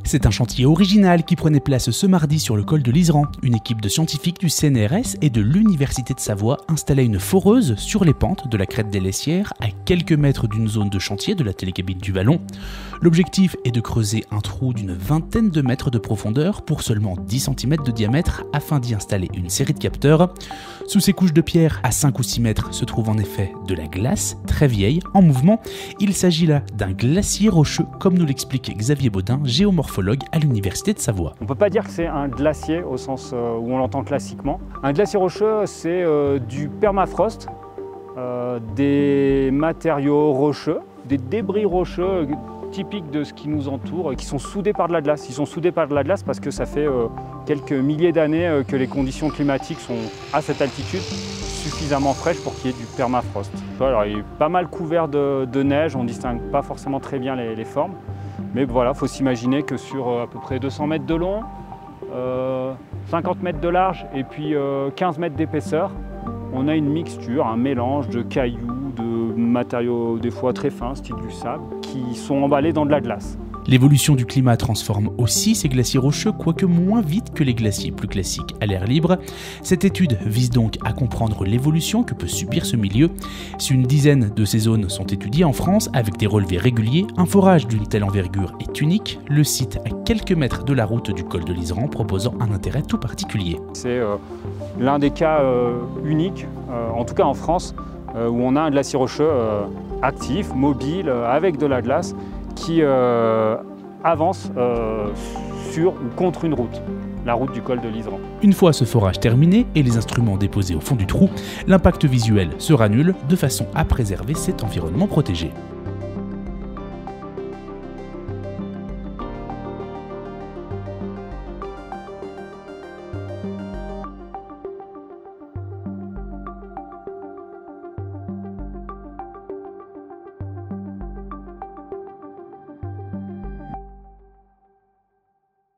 C'est un chantier original qui prenait place ce mardi sur le col de l'Iseran. Une équipe de scientifiques du CNRS et de l'Université de Savoie installait une foreuse sur les pentes de la crête des Lessières, à quelques mètres d'une zone de chantier de la télécabine du Vallon. L'objectif est de creuser un trou d'une vingtaine de mètres de profondeur pour seulement 10 cm de diamètre afin d'y installer une série de capteurs. Sous ces couches de pierre à 5 ou 6 mètres se trouve en effet de la glace, très vieille, en mouvement. Il s'agit là d'un glacier rocheux, comme nous l'explique Xavier Baudin, géomorphologue à l'Université de Savoie. On ne peut pas dire que c'est un glacier au sens où on l'entend classiquement. Un glacier rocheux, c'est du permafrost, des matériaux rocheux, des débris rocheux typiques de ce qui nous entoure, qui sont soudés par de la glace. Ils sont soudés par de la glace parce que ça fait quelques milliers d'années que les conditions climatiques sont à cette altitude suffisamment fraîches pour qu'il y ait du permafrost. Alors, il est pas mal couvert de neige, on ne distingue pas forcément très bien les formes. Mais voilà, il faut s'imaginer que sur à peu près 200 mètres de long, 50 mètres de large et puis 15 mètres d'épaisseur, on a une mixture, un mélange de cailloux, de matériaux des fois très fins, style du sable, qui sont emballés dans de la glace. L'évolution du climat transforme aussi ces glaciers rocheux, quoique moins vite que les glaciers plus classiques à l'air libre. Cette étude vise donc à comprendre l'évolution que peut subir ce milieu. Si une dizaine de ces zones sont étudiées en France avec des relevés réguliers, un forage d'une telle envergure est unique, le site à quelques mètres de la route du col de l'Iseran proposant un intérêt tout particulier. C'est l'un des cas uniques, en tout cas en France, où on a un glacier rocheux actif, mobile, avec de la glace, qui avance sur ou contre une route, la route du col de l'Iseran. Une fois ce forage terminé et les instruments déposés au fond du trou, l'impact visuel sera nul de façon à préserver cet environnement protégé.